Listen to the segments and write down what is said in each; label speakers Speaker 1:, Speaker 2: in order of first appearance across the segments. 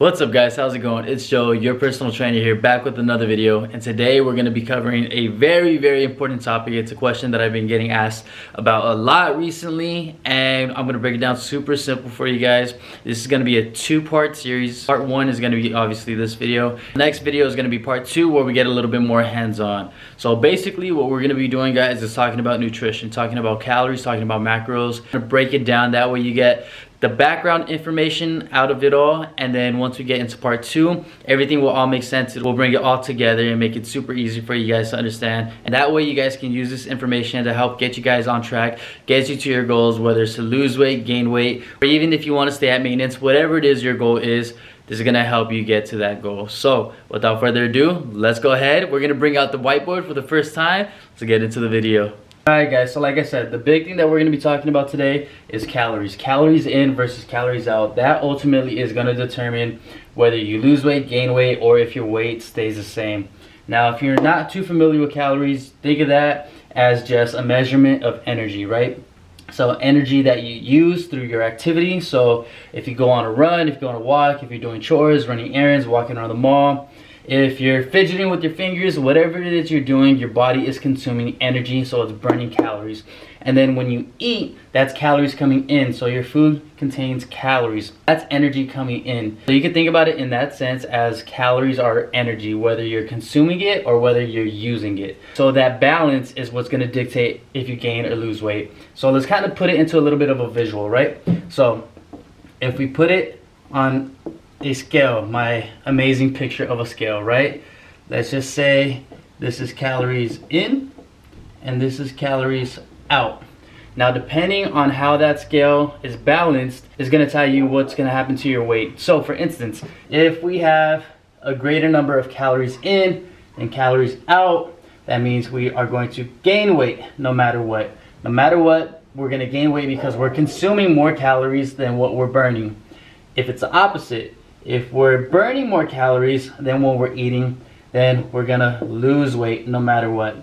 Speaker 1: What's up guys, how's it going? It's Joe, your personal trainer here, back with another video, and today we're going to be covering a very important topic. It's a question that I've been getting asked about a lot recently, and I'm going to break it down super simple for you guys. This is going to be a two-part series. Part one is going to be obviously this video. The next video is going to be part two, where we get a little bit more hands-on. So basically what we're going to be doing, guys, is talking about nutrition, talking about calories, talking about macros. I'm going to break it down, that way you get the background information out of it all, and then once we get into part two, everything will all make sense. We'll bring it all together and make it super easy for you guys to understand, and that way you guys can use this information to help get you guys on track, get you to your goals, whether it's to lose weight, gain weight, or even if you want to stay at maintenance. Whatever it is your goal is, this is gonna help you get to that goal. So without further ado, let's go ahead. We're gonna bring out the whiteboard for the first time. Let's get into the video. Alright guys, so like I said, the big thing that we're going to be talking about today is calories. Calories in versus calories out. That ultimately is going to determine whether you lose weight, gain weight, or if your weight stays the same. Now, if you're not too familiar with calories, think of that as just a measurement of energy, right? So energy that you use through your activity. So if you go on a run, if you go on a walk, if you're doing chores, running errands, walking around the mall, if you're fidgeting with your fingers, whatever it is you're doing, your body is consuming energy, so it's burning calories. And then when you eat, that's calories coming in. So your food contains calories. That's energy coming in. So you can think about it in that sense as calories are energy, whether you're consuming it or whether you're using it. So that balance is what's going to dictate if you gain or lose weight. So let's kind of put it into a little bit of a visual, right? So if we put it on a scale, my amazing picture of a scale, right? Let's just say this is calories in and this is calories out. Now, depending on how that scale is balanced is going to tell you what's going to happen to your weight. So for instance, if we have a greater number of calories in and calories out, that means we are going to gain weight no matter what. No matter what, we're going to gain weight because we're consuming more calories than what we're burning. If it's the opposite, if we're burning more calories than what we're eating, then we're gonna lose weight no matter what.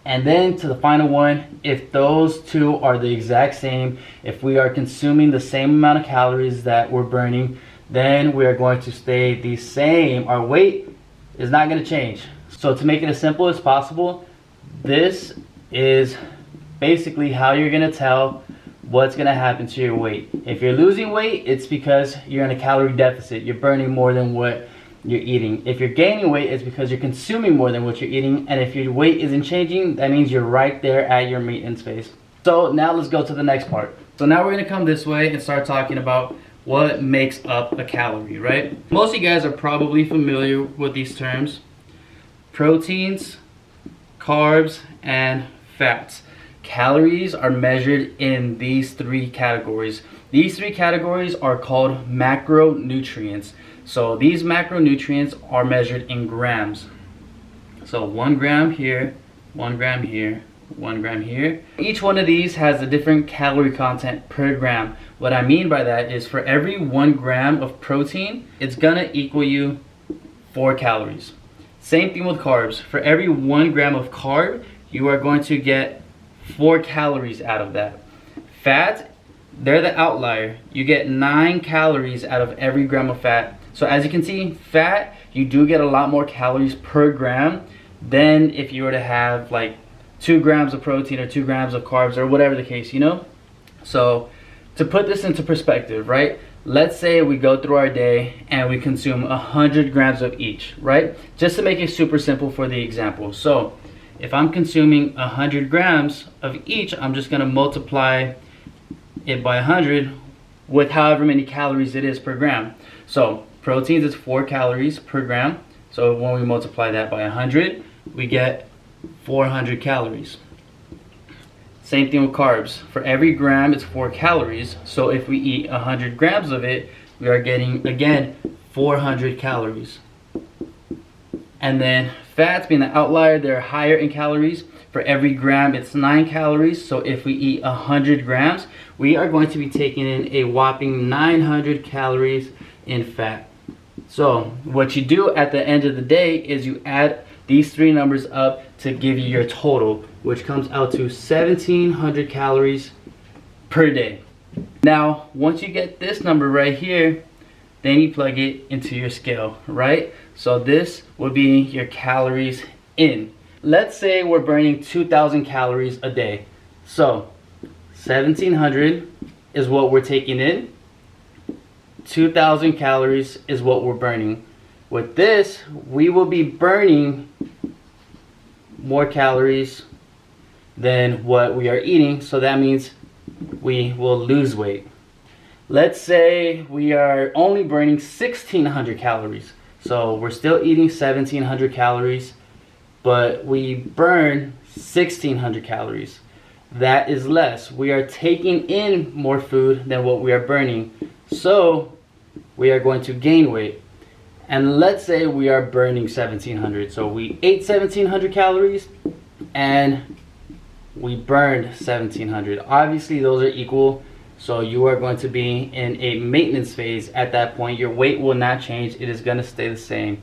Speaker 1: And then to the final one, if those two are the exact same, if we are consuming the same amount of calories that we're burning, then we are going to stay the same. Our weight is not gonna change. So to make it as simple as possible, this is basically how you're gonna tell what's going to happen to your weight. If you're losing weight, it's because you're in a calorie deficit. You're burning more than what you're eating. If you're gaining weight, it's because you're consuming more than what you're eating. And if your weight isn't changing, that means you're right there at your maintenance phase. So now let's go to the next part. So now we're going to come this way and start talking about what makes up a calorie, right? Most of you guys are probably familiar with these terms: proteins, carbs, and fats. Calories are measured in these three categories. These three categories are called macronutrients. So these macronutrients are measured in grams. So 1 gram here, 1 gram here, 1 gram here. Each one of these has a different calorie content per gram. What I mean by that is for every 1 gram of protein, it's gonna equal you 4 calories. Same thing with carbs. For every 1 gram of carb, you are going to get 4 calories out of that. Fat, they're the outlier. You get 9 calories out of every gram of fat. So as you can see, fat, you do get a lot more calories per gram than if you were to have like 2 grams of protein or 2 grams of carbs or whatever the case, you know? So to put this into perspective, right? Let's say we go through our day and we consume 100 grams of each, right? Just to make it super simple for the example. So if I'm consuming 100 grams of each, I'm just going to multiply it by 100 with however many calories it is per gram. So proteins is 4 calories per gram. So when we multiply that by 100, we get 400 calories. Same thing with carbs. For every gram, it's 4 calories. So if we eat 100 grams of it, we are getting, again, 400 calories. And then fats, being the outlier, they're higher in calories. For every gram, it's 9 calories. So if we eat 100 grams, we are going to be taking in a whopping 900 calories in fat. So what you do at the end of the day is you add these three numbers up to give you your total, which comes out to 1,700 calories per day. Now, once you get this number right here, then you plug it into your scale, right? So this would be your calories in. Let's say we're burning 2,000 calories a day. So 1,700 is what we're taking in. 2,000 calories is what we're burning. With this, we will be burning more calories than what we are eating, so that means we will lose weight. Let's say we are only burning 1,600 calories. So we're still eating 1,700 calories, but we burn 1,600 calories. That is less. We are taking in more food than what we are burning. So we are going to gain weight. And let's say we are burning 1,700. So we ate 1,700 calories and we burned 1,700. Obviously those are equal. So you are going to be in a maintenance phase at that point. Your weight will not change. It is going to stay the same.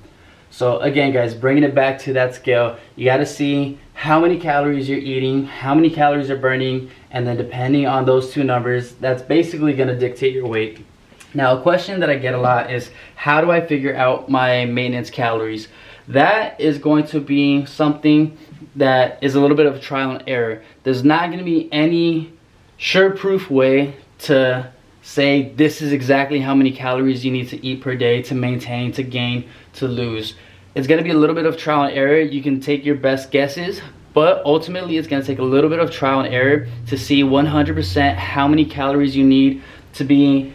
Speaker 1: So again, guys, bringing it back to that scale, you got to see how many calories you're eating, how many calories are burning, and then depending on those two numbers, that's basically going to dictate your weight. Now, a question that I get a lot is, how do I figure out my maintenance calories? That is going to be something that is a little bit of a trial and error. There's not going to be any sure-proof way to say this is exactly how many calories you need to eat per day to maintain, to gain, to lose. It's going to be a little bit of trial and error. You can take your best guesses, but ultimately it's going to take a little bit of trial and error to see 100% how many calories you need to be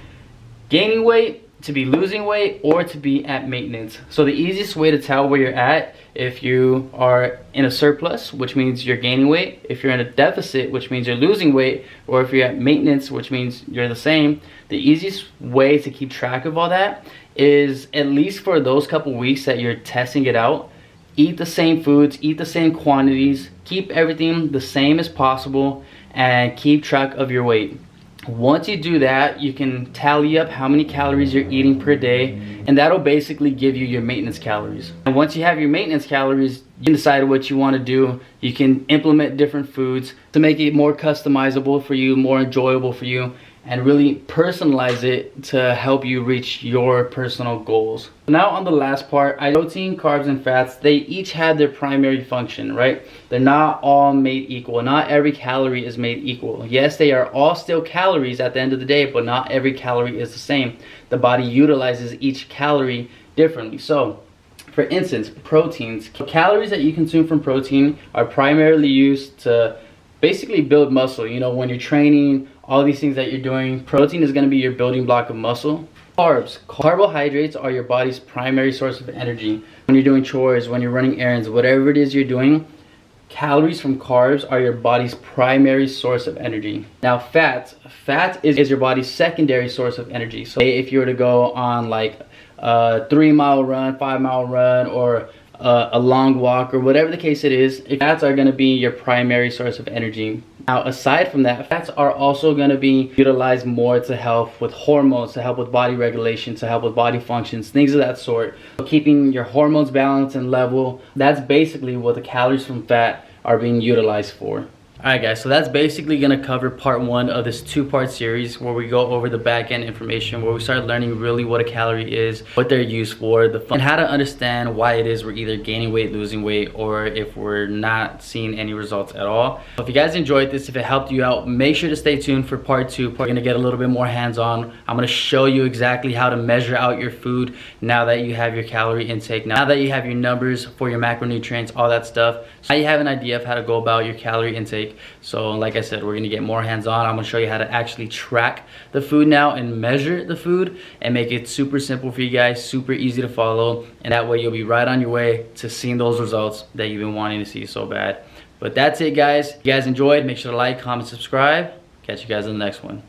Speaker 1: gaining weight, to be losing weight, or to be at maintenance. So the easiest way to tell where you're at, if you are in a surplus, which means you're gaining weight, if you're in a deficit, which means you're losing weight, or if you're at maintenance, which means you're the same, the easiest way to keep track of all that is, at least for those couple weeks that you're testing it out, eat the same foods, eat the same quantities, keep everything the same as possible, and keep track of your weight. Once you do that, you can tally up how many calories you're eating per day, and that'll basically give you your maintenance calories. And once you have your maintenance calories, you can decide what you want to do. You can implement different foods to make it more customizable for you, more enjoyable for you, and really personalize it to help you reach your personal goals. Now on the last part, protein, carbs, and fats, they each have their primary function, right? They're not all made equal. Not every calorie is made equal. Yes, they are all still calories at the end of the day, but not every calorie is the same. The body utilizes each calorie differently. So, for instance, proteins. Calories that you consume from protein are primarily used to basically build muscle. You know, when you're training, all these things that you're doing, protein is going to be your building block of muscle. Carbs. Carbohydrates are your body's primary source of energy. When you're doing chores, when you're running errands, whatever it is you're doing, calories from carbs are your body's primary source of energy. Now fat is your body's secondary source of energy. So if you were to go on like a 3-mile run, 5-mile run, or a long walk, or whatever the case it is, fats are going to be your primary source of energy. Now aside from that, fats are also going to be utilized more to help with hormones, to help with body regulation, to help with body functions, things of that sort. So keeping your hormones balanced and level, that's basically what the calories from fat are being utilized for. Alright guys, so that's basically going to cover part 1 of this 2-part series where we go over the back end information, where we start learning really what a calorie is, what they're used for, and how to understand why it is we're either gaining weight, losing weight, or if we're not seeing any results at all. So if you guys enjoyed this, if it helped you out, make sure to stay tuned for part 2. We're going to get a little bit more hands-on. I'm going to show you exactly how to measure out your food now that you have your calorie intake, now that you have your numbers for your macronutrients, all that stuff. So now you have an idea of how to go about your calorie intake. So like I said, we're going to get more hands-on. I'm going to show you how to actually track the food now and measure the food and make it super simple for you guys, super easy to follow, and that way you'll be right on your way to seeing those results that you've been wanting to see so bad. But that's it guys. If you guys enjoyed, make sure to like, comment, subscribe. Catch you guys in the next one.